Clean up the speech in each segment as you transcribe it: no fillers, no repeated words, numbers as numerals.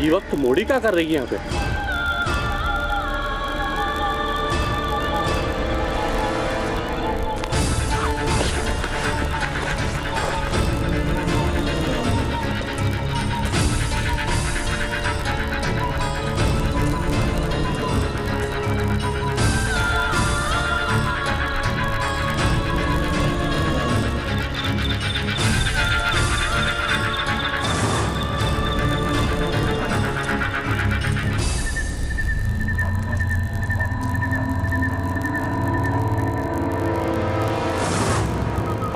ये वक्त मोड़ी क्या कर रही है यहाँ पे?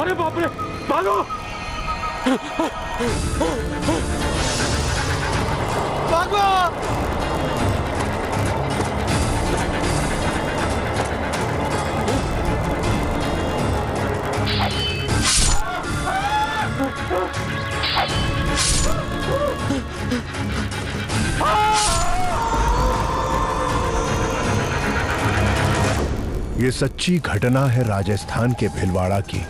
अरे बाप रे, भागो! भागो! ये सच्ची घटना है राजस्थान के भिलवाड़ा की,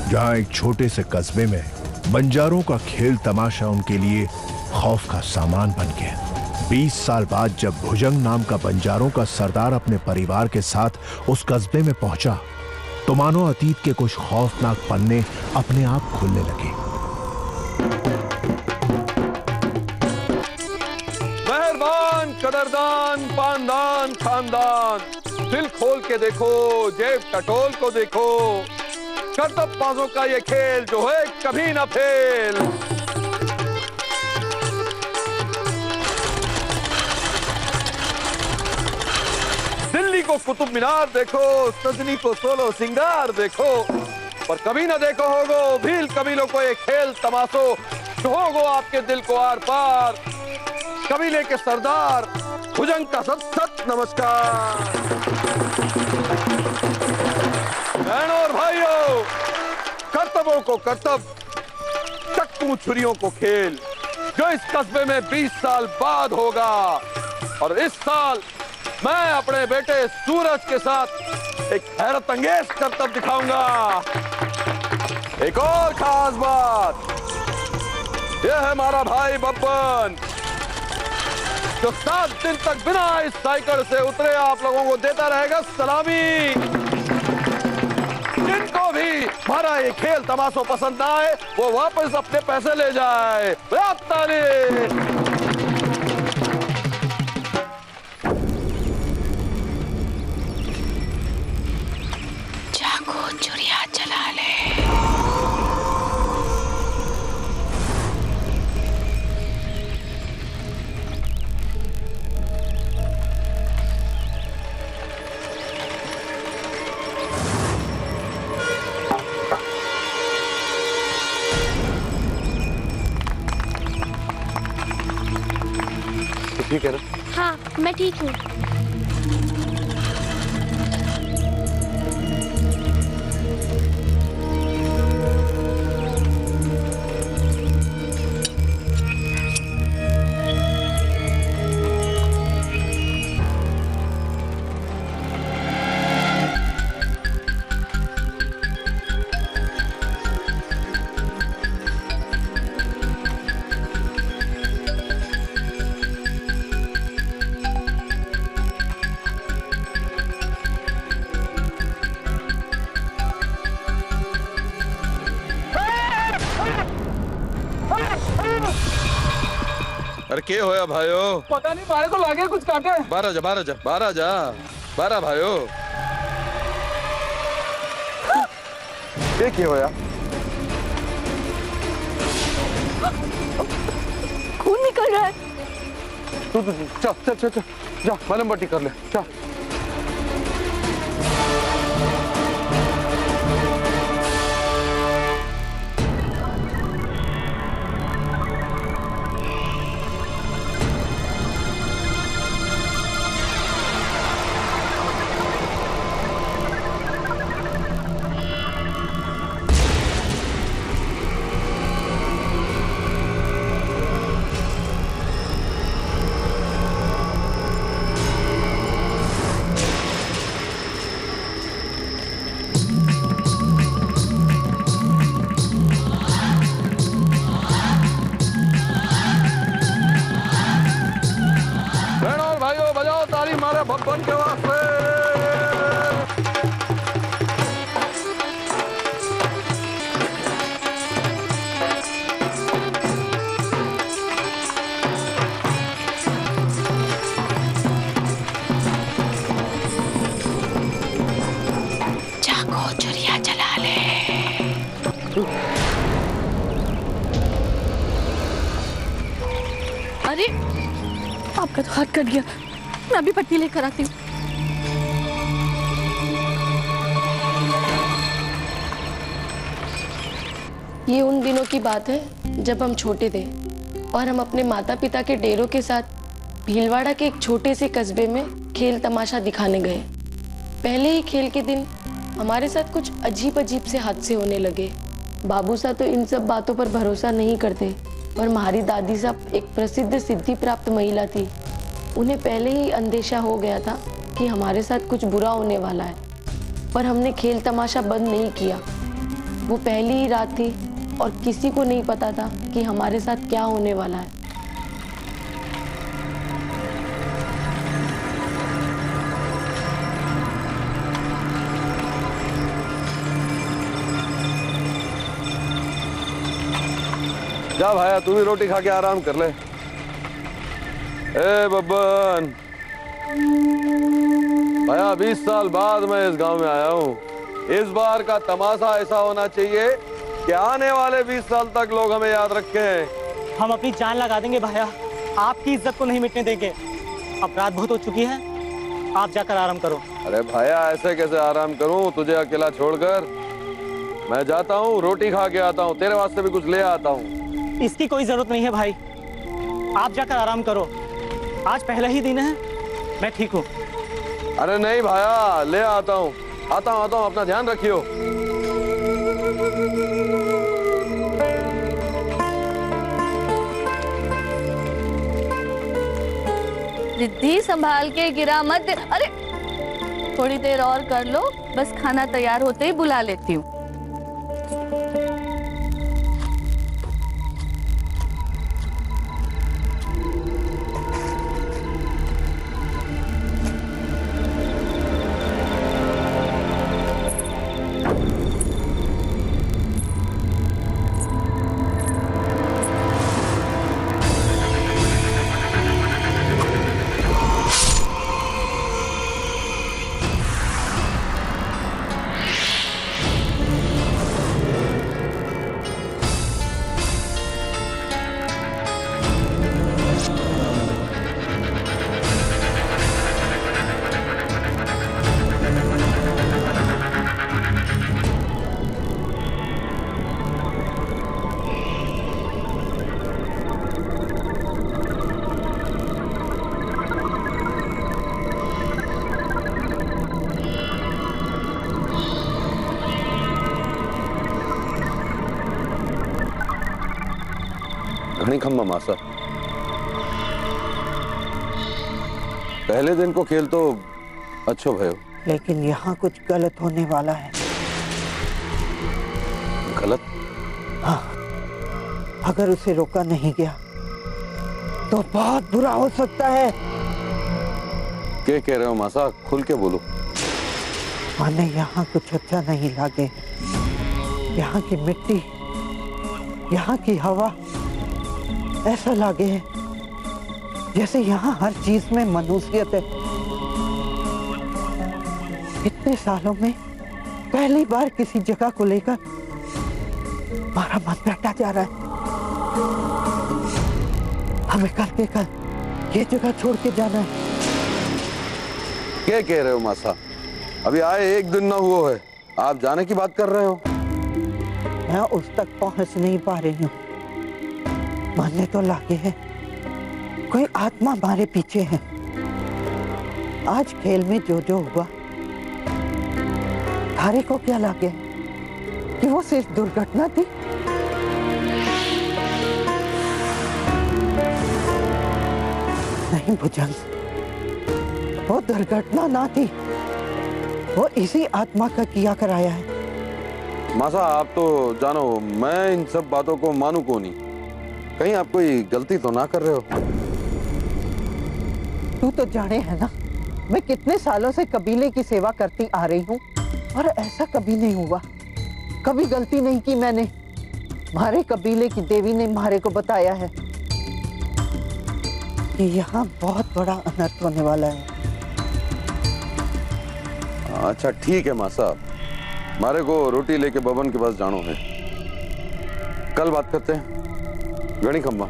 जहां एक छोटे से कस्बे में बंजारों का खेल तमाशा उनके लिए खौफ का सामान बन गया। 20 साल बाद जब भुजंग नाम का बंजारों का सरदार अपने परिवार के साथ उस कस्बे में पहुंचा, तो मानो अतीत के कुछ खौफनाक पन्ने अपने आप खुलने लगे। मेहरबान, कदरदान, पानदान, खानदान, दिल खोल के देखो, जेब टटोल को देखो, करतबबाजों का ये खेल जो है कभी ना फेल। दिल्ली को कुतुब मीनार देखो, सजनी को सोलो सिंगार देखो, पर कभी ना देखो होगो भील कबीलों को ये खेल तमाशो जो होगो आपके दिल को आर पार। कबीले के सरदार भुजंग का सत सत नमस्कार। बहनों और भाइयों, करतबों को करतब, चक्कू छुरियों को खेल जो इस कस्बे में 20 साल बाद होगा। और इस साल मैं अपने बेटे सूरज के साथ एक हैरत अंगेज करतब दिखाऊंगा। एक और खास बात, यह है हमारा भाई बब्बन, जो 7 दिन तक बिना इस साइकिल से उतरे आप लोगों को देता रहेगा सलामी। जिनको भी हमारा ये खेल तमाशा पसंद ना आए, वो वापस अपने पैसे ले जाए। चाकू चुरिया चला ले। ठीक है ना? हाँ, मैं ठीक हूँ। अरे क्या होया भाइयों? पता नहीं, मारे को लागे कुछ काटे। बारह जा, बारह जा, बारह जा, बारह भाइयों। ये क्या होया? खून निकल रहा है। तू चल चल चल चल, जा मलम पट्टी कर ले, चल। अरे आपका तो हाथ कट गया, मैं अभी पट्टी लेकर आती हूँ। ये उन दिनों की बात है जब हम छोटे थे और हम अपने माता पिता के डेरों के साथ भीलवाड़ा के एक छोटे से कस्बे में खेल तमाशा दिखाने गए। पहले ही खेल के दिन हमारे साथ कुछ अजीब अजीब से हादसे होने लगे। बाबू साहब तो इन सब बातों पर भरोसा नहीं करते और हमारी दादी साहब एक प्रसिद्ध सिद्धि प्राप्त महिला थी। उन्हें पहले ही अंदेशा हो गया था कि हमारे साथ कुछ बुरा होने वाला है, पर हमने खेल तमाशा बंद नहीं किया। वो पहली ही रात थी और किसी को नहीं पता था कि हमारे साथ क्या होने वाला है। जा भाया, तू भी रोटी खा के आराम कर ले। ए बब्बन, भाया 20 साल बाद मैं इस गांव में आया हूँ। इस बार का तमाशा ऐसा होना चाहिए कि आने वाले 20 साल तक लोग हमें याद रखें। हम अपनी जान लगा देंगे भाया, आपकी इज्जत को नहीं मिटने देंगे। अब रात बहुत हो चुकी है, आप जाकर आराम करो। अरे भाया, ऐसे कैसे आराम करूं तुझे अकेला छोड़कर? मैं जाता हूँ, रोटी खा के आता हूँ, तेरे वास्ते भी कुछ ले आता हूँ। इसकी कोई जरूरत नहीं है भाई, आप जाकर आराम करो। आज पहला ही दिन है, मैं ठीक हूँ। अरे नहीं भाया, ले आता हूँ, आता हूँ अपना ध्यान रखियो। रिद्धि संभाल के, गिरा मत। अरे थोड़ी देर और कर लो, बस खाना तैयार होते ही बुला लेती हूँ। घनी खम्मा मासा, पहले दिन को खेल तो अच्छो भयो, लेकिन यहाँ कुछ गलत होने वाला है। गलत? हाँ, अगर उसे रोका नहीं गया तो बहुत बुरा हो सकता है। क्या कह रहे हो मासा? खुल के बोलो। माने यहाँ कुछ अच्छा नहीं लगे। यहाँ की मिट्टी, यहाँ की हवा, ऐसा लगे है जैसे यहाँ हर चीज में मनुष्यत है। इतने सालों में पहली बार किसी जगह को लेकर हमारा मन बैठा जा रहा है। हमें कल के कल ये जगह छोड़ के जाना है। क्या कह रहे हो मासा? अभी आए 1 दिन ना हुआ है, आप जाने की बात कर रहे हो? मैं उस तक पहुंच नहीं पा रही हूँ। मानने तो लागे है कोई आत्मा हमारे पीछे है। आज खेल में जो जो हुआ, थारे को क्या लागे कि वो सिर्फ दुर्घटना थी? नहीं भुजंग, वो दुर्घटना ना थी, वो इसी आत्मा का किया कराया है। मासा, आप तो जानो मैं इन सब बातों को मानू को नहीं। कहीं आप कोई गलती तो ना कर रहे हो? तू तो जाने है ना, मैं कितने सालों से कबीले की सेवा करती आ रही हूँ और ऐसा कभी नहीं हुआ। कभी गलती नहीं की मैंने। हमारे कबीले की देवी ने हमारे को बताया है कि यहाँ बहुत बड़ा अनर्थ होने वाला है। अच्छा ठीक है मासा, हमारे को रोटी लेके बबन के पास जानो है। कल बात करते हैं। गणी खम्बा।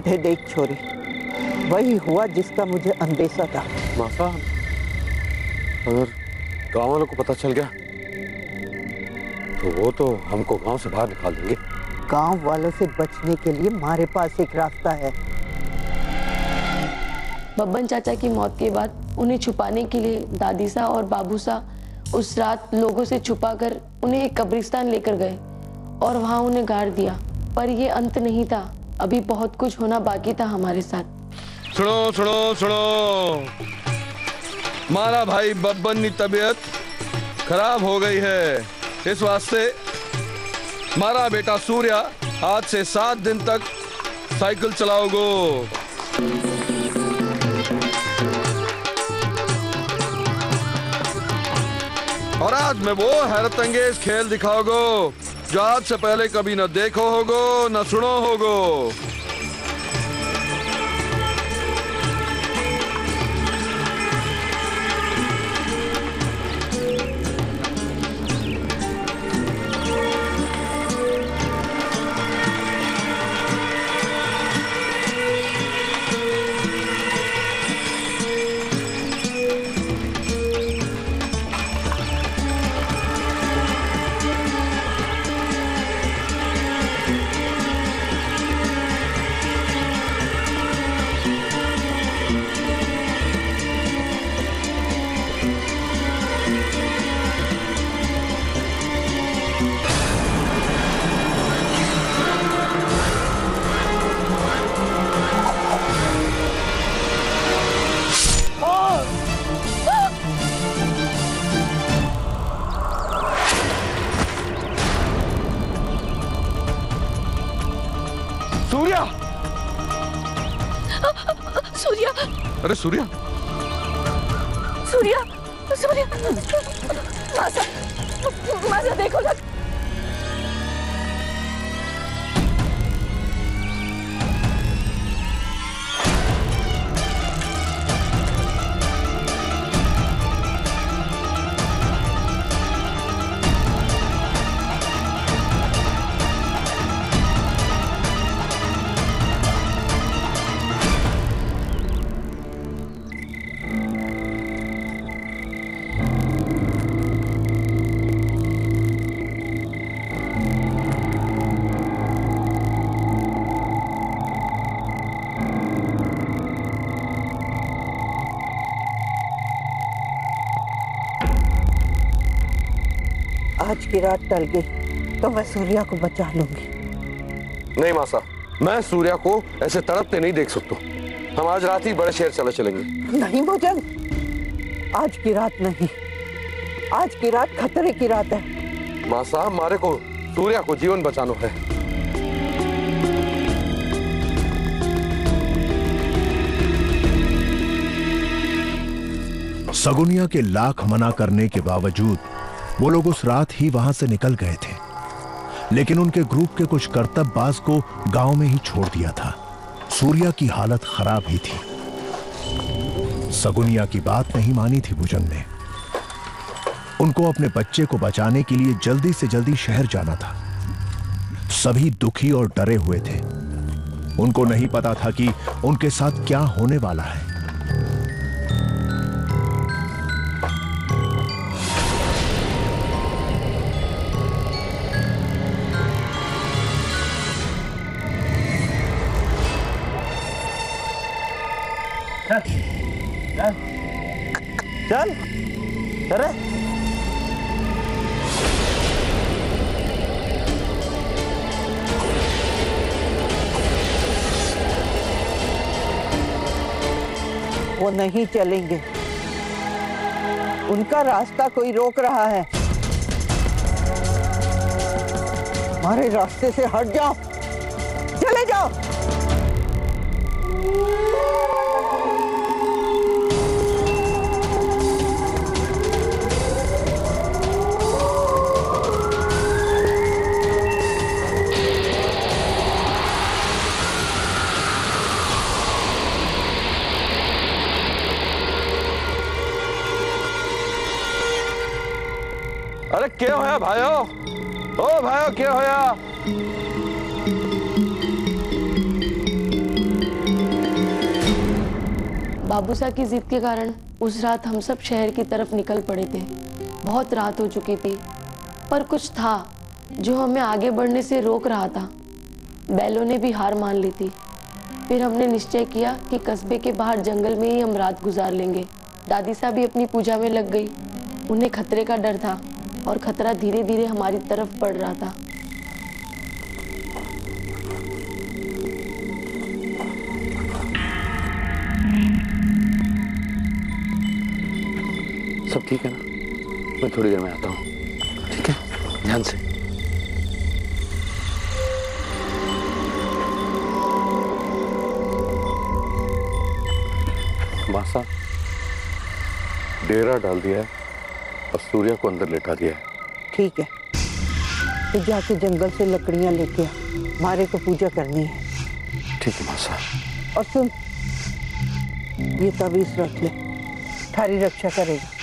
गधे देख छोरी, वही हुआ जिसका मुझे अंदेशा था। मासा, अगर गांव वालों को पता चल गया तो वो तो हमको गांव से बाहर निकाल देंगे। गांव वालों से बचने के लिए हमारे पास एक रास्ता है। बब्बन चाचा की मौत के बाद उन्हें छुपाने के लिए दादी सा और बाबू सा उस रात लोगों से छुपाकर उन्हें एक कब्रिस्तान लेकर गए और वहां उन्हें गाड़ दिया। पर ये अंत नहीं था, अभी बहुत कुछ होना बाकी था हमारे साथ। सुनो सुनो सुनो, मारा भाई बब्बन की तबीयत खराब हो गई है, इस वास्ते मारा बेटा सूर्या आज से 7 दिन तक साइकिल चलाओगो। और आज मैं वो हैरत अंगेज खेल दिखाओगो जो आज से पहले कभी न देखो होगो न सुनो होगो। सूर्या! सूर्या! अरे सूर्या! सूर्या! सूर्या! मासा! मासा देखो ना! आज की रात टल गई तो मैं सूर्या को बचा लूंगी। नहीं मासा, मैं सूर्या को ऐसे तड़पते नहीं देख सकता। हम आज रात ही बड़े शहर चलेंगे। नहीं भोजन, आज की रात नहीं, आज की रात खतरे की रात है। मासा, हमारे को सूर्या को जीवन बचाना है। सगुनिया के लाख मना करने के बावजूद वो लोग उस रात ही वहां से निकल गए थे, लेकिन उनके ग्रुप के कुछ कर्तव्यबाज को गांव में ही छोड़ दिया था। सूर्या की हालत खराब ही थी। सगुनिया की बात नहीं मानी थी भुजंग ने। उनको अपने बच्चे को बचाने के लिए जल्दी से जल्दी शहर जाना था। सभी दुखी और डरे हुए थे। उनको नहीं पता था कि उनके साथ क्या होने वाला है। चल, अरे वो नहीं चलेंगे, उनका रास्ता कोई रोक रहा है। हमारे रास्ते से हट जाओ, चले जाओ। अरे क्या होया भाइयों? ओ भाइयों, क्या होया? बाबूसा की जिद के कारण उस रात हम सब शहर की तरफ निकल पड़े थे। बहुत रात हो चुकी थी, पर कुछ था जो हमें आगे बढ़ने से रोक रहा था। बैलों ने भी हार मान ली थी। फिर हमने निश्चय किया कि कस्बे के बाहर जंगल में ही हम रात गुजार लेंगे। दादी साहब भी अपनी पूजा में लग गई। उन्हें खतरे का डर था और खतरा धीरे धीरे हमारी तरफ बढ़ रहा था। सब ठीक है ना? मैं थोड़ी देर में आता हूँ। ठीक है, ध्यान से। मासा, डेरा डाल दिया है और सूर्या को अंदर लेटा दिया है। ठीक है, तो जाके जंगल से लकड़ियां लेके आ, मारे को पूजा करनी है। ठीक है मासा। और सुन, ये तवीज रख ले, थारी रक्षा करेगा।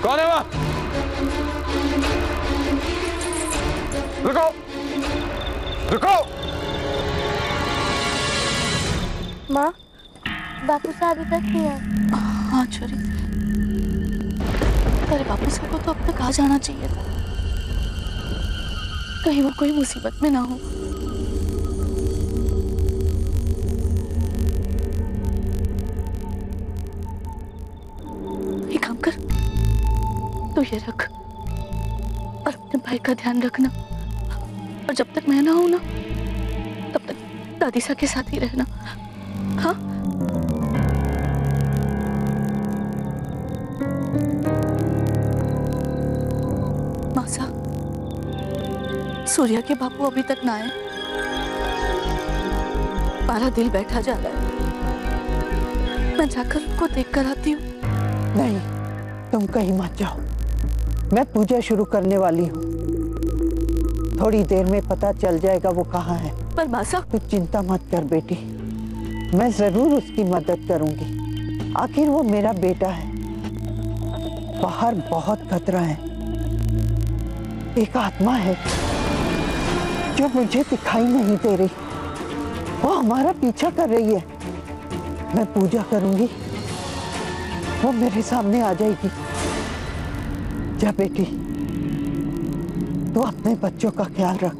कौन है वहां? रुको, रुको। माँ, बापू साहब अभी तक नहीं आए। हाँ छोरी, तेरे बापू साहब को तो अब तक आ जाना चाहिए था। कहीं वो कोई मुसीबत में ना हो। एक काम कर, तो ये रख और अपने भाई का ध्यान रखना। और जब तक मैं ना हूं ना, तब तक दादी सा के साथ ही रहना। हाँ? मासा, सूर्या के बापू अभी तक ना आए। हमारा दिल बैठा जा रहा है। मैं जाकर उनको देख कर आती हूँ। नहीं, तुम कहीं मत जाओ, मैं पूजा शुरू करने वाली हूँ। थोड़ी देर में पता चल जाएगा वो कहाँ है। पर मासा, तू चिंता मत कर बेटी, मैं जरूर उसकी मदद करूंगी। आखिर वो मेरा बेटा है। बाहर बहुत खतरा है। एक आत्मा है जो मुझे दिखाई नहीं दे रही, वो हमारा पीछा कर रही है। मैं पूजा करूंगी, वो मेरे सामने आ जाएगी। जा बेटी, तू अपने बच्चों का ख्याल रख।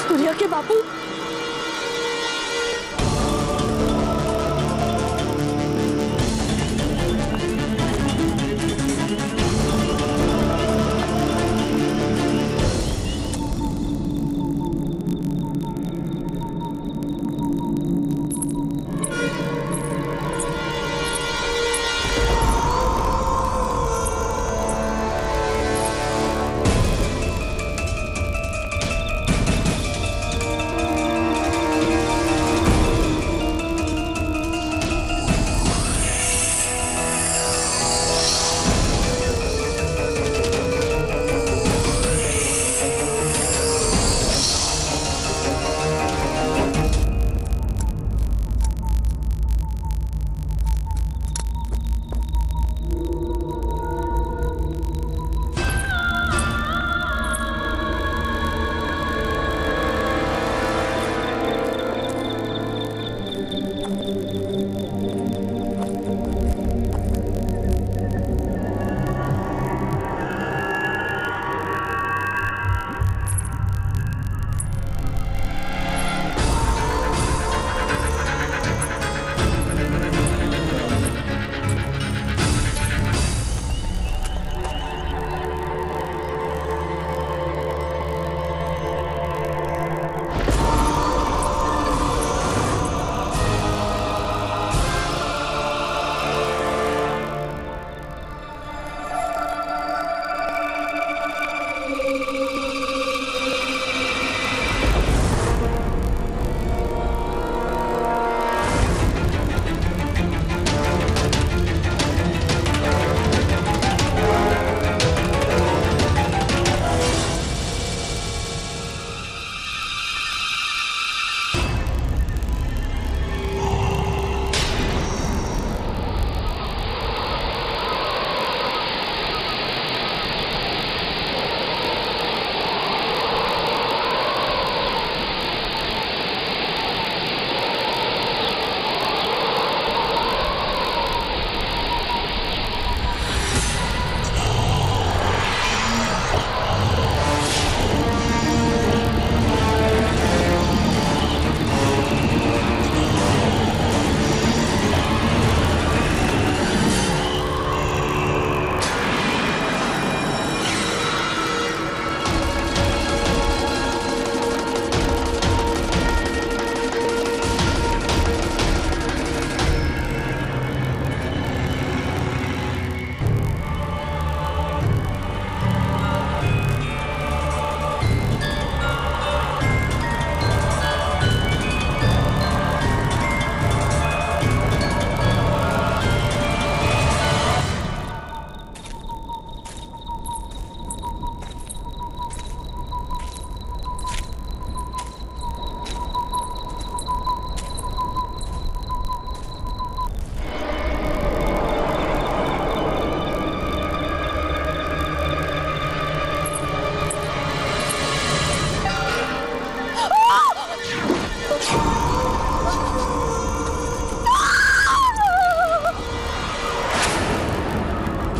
सूर्या के बापू,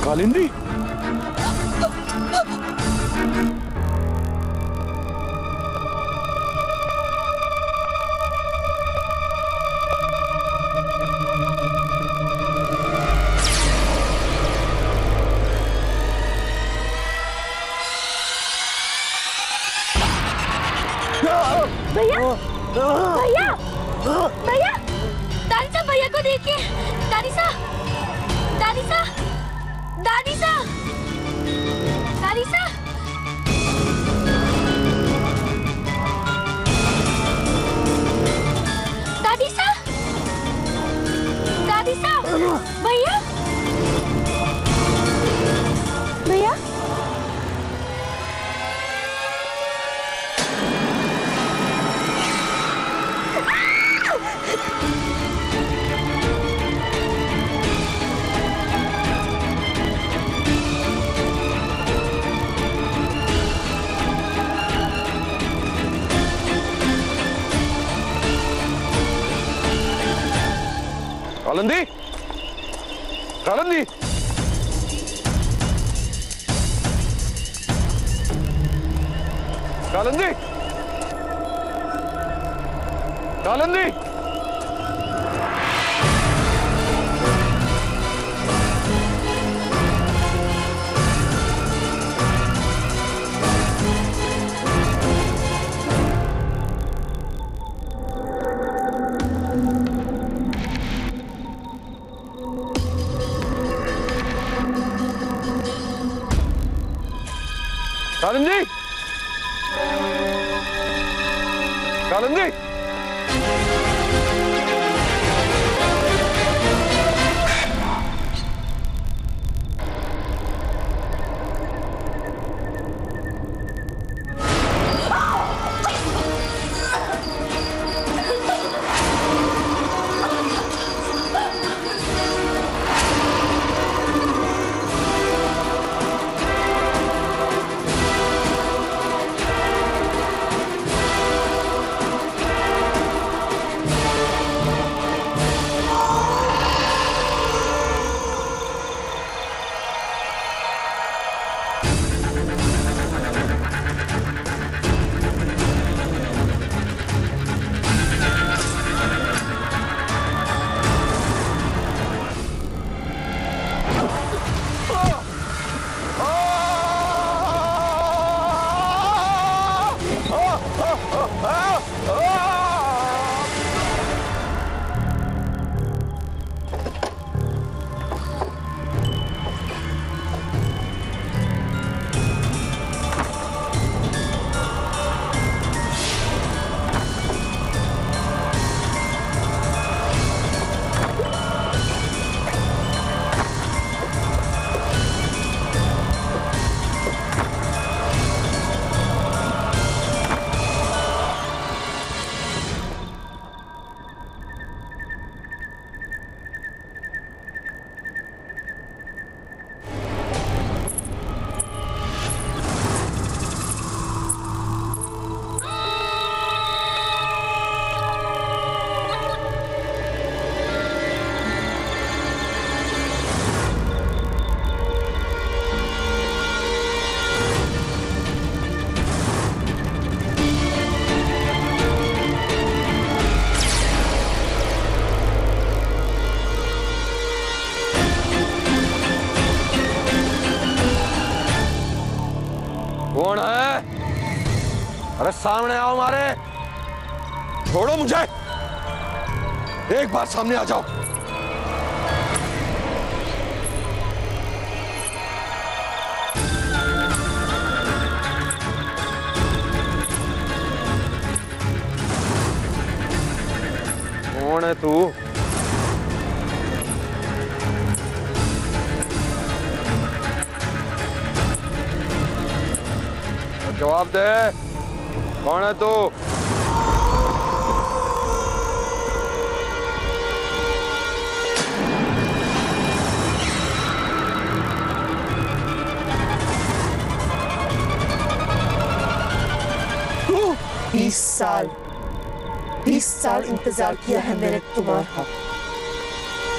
कालिंदी, भैया भैया भैया दानिशा भैया को देखिए। दानिशा दानिशा दानिशा दानिशा दानिशा दानिशा भैया भैया कालिंदी, कालिंदी, कालिंदी, कालिंदी, कालिंदी, कालिंदी, कौन है? अरे सामने आओ मारे, छोड़ो मुझे, एक बार सामने आ जाओ। कौन है तू? जवाब दे, कौन है तू? बीस साल इंतजार किया है मैंने तुम्हारा,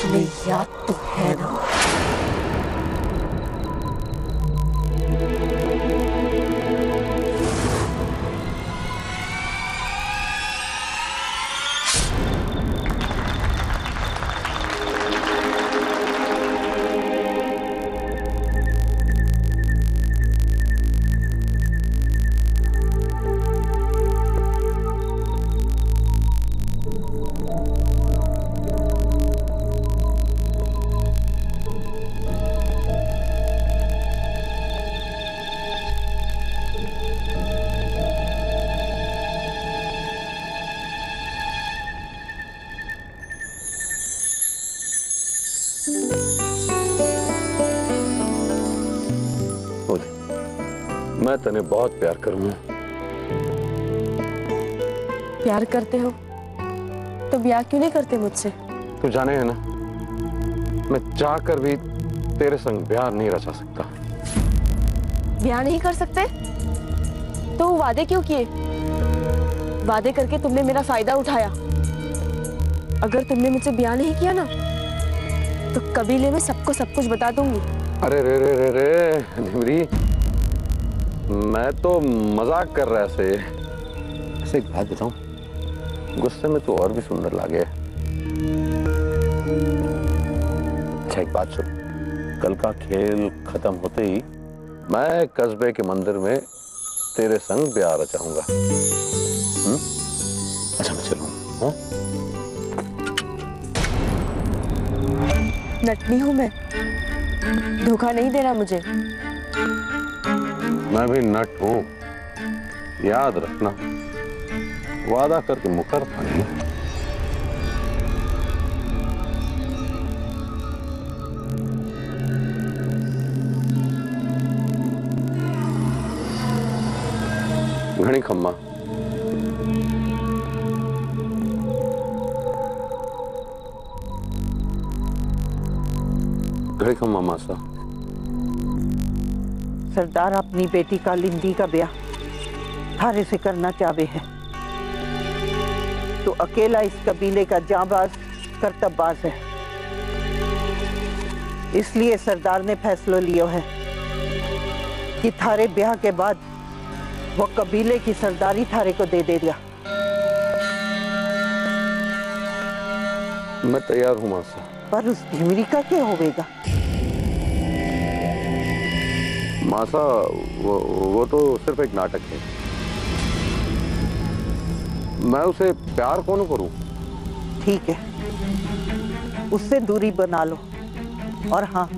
तुम्हें याद तो है ना? मैं तने बहुत प्यार करूंगा। प्यार करते हो तो ब्याह क्यों नहीं करते मुझसे? तू जाने है ना, मैं चाहकर भी तेरे संग ब्याह नहीं रचा सकता। ब्याह नहीं कर सकते तो वादे क्यों किए? वादे करके तुमने मेरा फायदा उठाया। अगर तुमने मुझसे ब्याह नहीं किया ना तो कबीले में सबको सब कुछ बता दूंगी। अरे रे रे रे रे निमरी, मैं तो मजाक कर रहा से। ऐसे एक बात बताऊं, गुस्से में तो और भी सुंदर लागे। अच्छा एक बात सुन, कल का खेल खत्म होते ही मैं कस्बे के मंदिर में तेरे संग ब्याह रचाऊंगा। अच्छा मैं चलूं? हाँ? नटनी हूं मैं, धोखा नहीं देना मुझे। मैं भी नट हूं, याद रखना। वादा करके मुकर पाएंगे। घणी खम्मा, घड़ी खम्मा मासा। सरदार अपनी बेटी का लिंडी का ब्याह थारे से करना चाहे है तो अकेला इस कबीले का जांबाज करतबबाज है। इसलिए सरदार ने फैसला लिया है कि थारे ब्याह के बाद वो कबीले की सरदारी थारे को दे दिया। मैं तैयार हूं मासा। पर उस ढिमरी का क्या होगा? मासा वो तो सिर्फ एक नाटक है। मैं उसे प्यार कौन करूं? ठीक है, उससे दूरी बना लो। और हाँ,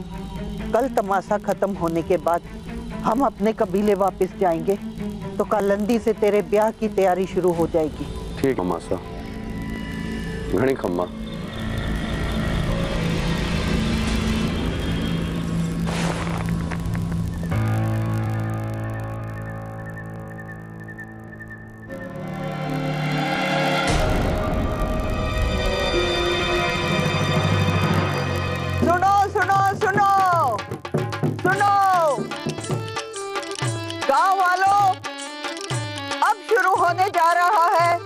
कल तमाशा खत्म होने के बाद हम अपने कबीले वापस जाएंगे तो कालंदी से तेरे ब्याह की तैयारी शुरू हो जाएगी। ठीक है मासा। घणी खम्मा। सुनो सुनो सुनो सुनो गांव वालों, अब शुरू होने जा रहा है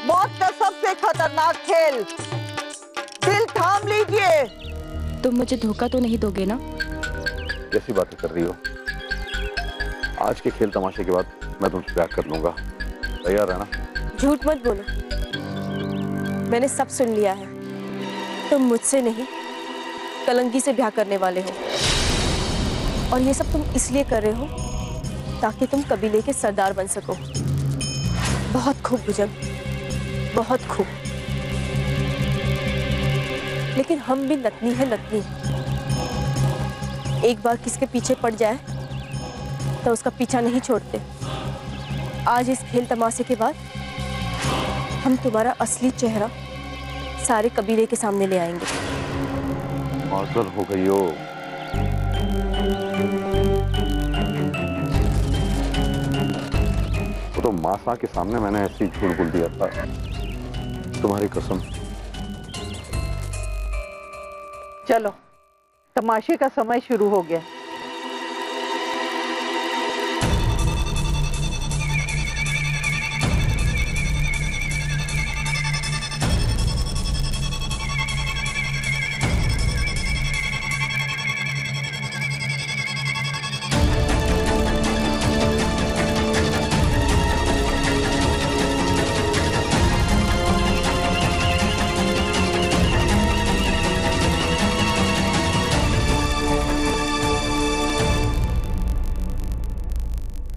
मौत का सबसे खतरनाक खेल। दिल थाम लीजिए। तुम मुझे धोखा तो नहीं दोगे ना? कैसी बातें कर रही हो? आज के खेल तमाशे के बाद मैं तुमसे प्यार कर लूंगा। तैयार है ना? झूठ मत बोलो, मैंने सब सुन लिया है। तुम मुझसे नहीं कलंगी से ब्याह करने वाले हो, और ये सब तुम इसलिए कर रहे हो ताकि तुम कबीले के सरदार बन सको। बहुत खूब भुजंग, बहुत खूब। लेकिन हम भी नतनी है, नतनी। एक बार किसके पीछे पड़ जाए तो उसका पीछा नहीं छोड़ते। आज इस खेल तमाशे के बाद हम तुम्हारा असली चेहरा सारे कबीले के सामने ले आएंगे। माजर हो गई हो। वो तो मासा के सामने मैंने ऐसी झूठ बोल दिया था, तुम्हारी कसम। चलो, तमाशे का समय शुरू हो गया।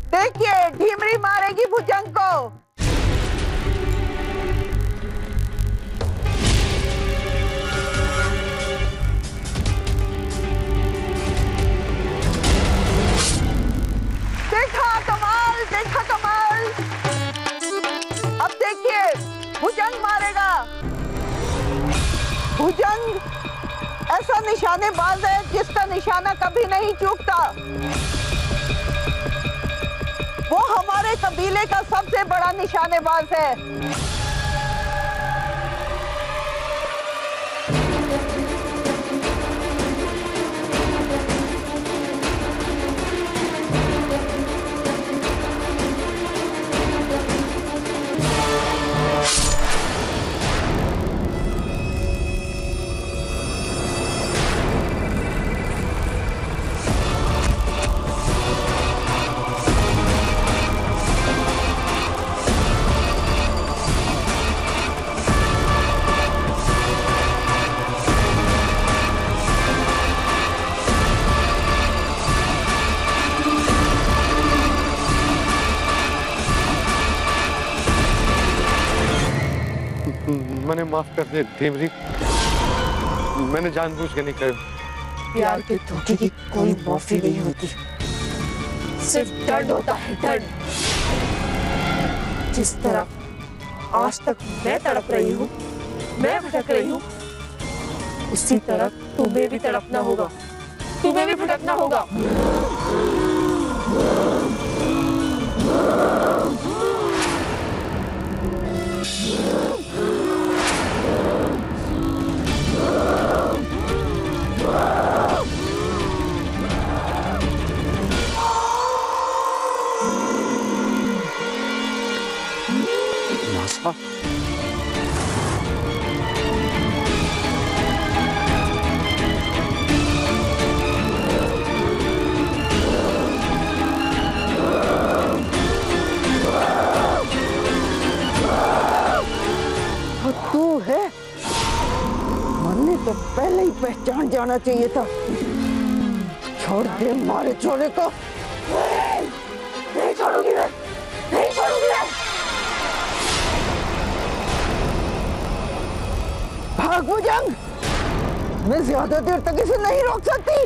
देखिए, ढीमरी मारेगी भुजंग को। देखा कमाल, देखा कमाल। अब देखिए, भुजंग मारेगा। भुजंग ऐसा निशानेबाज निशानेबाज है जिसका निशाना कभी नहीं चूकता। वो हमारे कबीले का सबसे बड़ा निशानेबाज है। मैंने माफ कर दे ढीमरी, मैंने जानबूझ के नहीं कहा। प्यार के धोखे की कोई माफी नहीं होती, सिर्फ दर्द होता है, दर्द। जिस तरह आज तक मैं तड़प रही हूँ, मैं भटक रही हूँ, उसी तरह तुम्हें भी तड़पना होगा, तुम्हें भी भटकना होगा। तू है, मरने तो पहले ही पहचान जाना चाहिए था। छोड़ दे मारे छोरे को। नहीं छोड़ूंगी मैं, नहीं छोड़ूंगी मैं। भाग भुजंग, मैं ज्यादा देर तक इसे नहीं रोक सकती।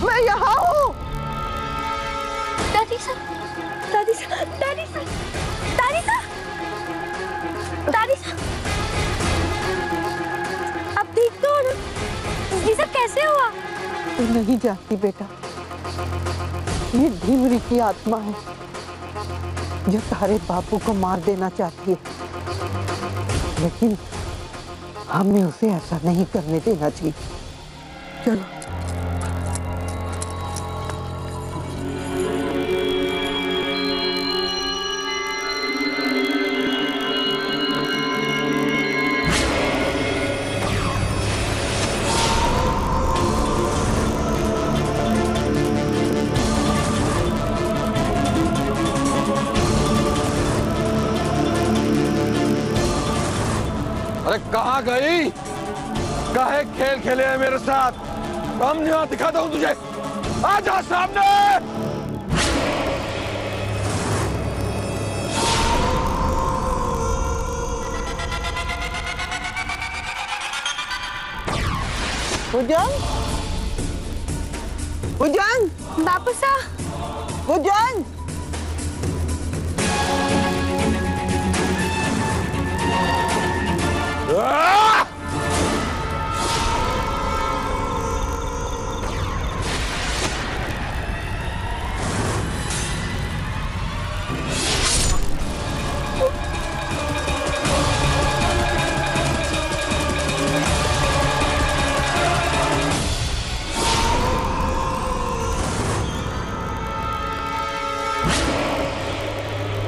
मैं यहाँ हूँ। दादी सा, दादी सा, दादी सा, दादी सा, दादी सा, अब ठीक तो हो ना? ये सब कैसे हुआ? तू नहीं जानती बेटा, ये ढीमरी की आत्मा है जो तारे बापू को मार देना चाहती है, लेकिन हमें उसे ऐसा नहीं करने देना चाहिए। चलो। अरे कहाँ गई? काहे खेल खेले हैं मेरे साथ? हम यहाँ दिखाता हूँ तुझे, आजा सामने। भुजंग, भुजंग, बापू सा, भुजंग।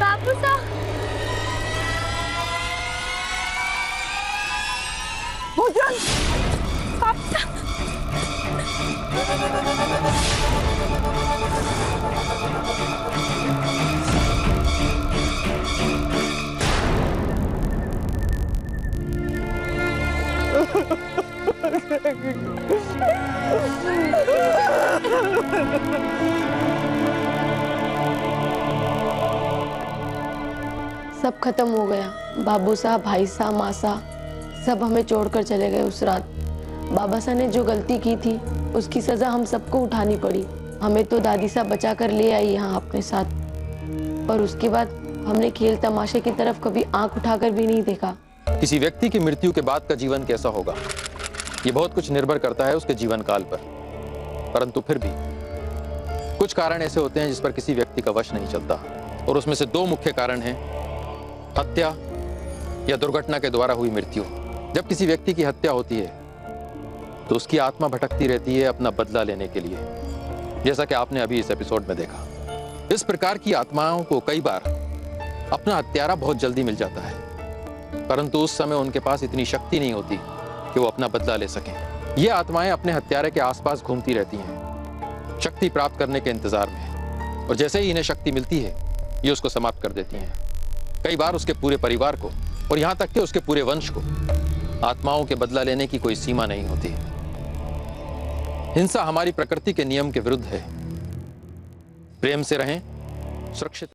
बापू सा, भुजंग, बापू सा। सब खत्म हो गया। बाबू साहब, भाई साहब, माँ साहब सब हमें छोड़कर चले गए उस रात। बाबा साहब ने जो गलती की थी उसकी सजा हम सबको उठानी पड़ी। हमें तो दादी साहब बचा कर ले आई यहाँ अपने साथ, और उसके बाद हमने खेल तमाशे की तरफ कभी आंख उठाकर भी नहीं देखा। किसी व्यक्ति की मृत्यु के बाद का जीवन कैसा होगा, ये बहुत कुछ निर्भर करता है उसके जीवन काल पर। परंतु फिर भी कुछ कारण ऐसे होते हैं जिस पर किसी व्यक्ति का वश नहीं चलता, और उसमें से दो मुख्य कारण हैं, हत्या या दुर्घटना के द्वारा हुई मृत्यु। जब किसी व्यक्ति की हत्या होती है तो उसकी आत्मा भटकती रहती है अपना बदला लेने के लिए, जैसा कि आपने अभी इस एपिसोड में देखा। इस प्रकार की आत्माओं को कई बार अपना हत्यारा बहुत जल्दी मिल जाता है, परंतु उस समय उनके पास इतनी शक्ति नहीं होती कि वो अपना बदला ले सकें। ये आत्माएं अपने हत्यारे के आसपास घूमती रहती हैं, शक्ति प्राप्त करने के इंतजार में, और जैसे ही इन्हें शक्ति मिलती है ये उसको समाप्त कर देती हैं। कई बार उसके पूरे परिवार को, और यहाँ तक कि उसके पूरे वंश को। आत्माओं के बदला लेने की कोई सीमा नहीं होती। हिंसा हमारी प्रकृति के नियम के विरुद्ध है। प्रेम से रहें, सुरक्षित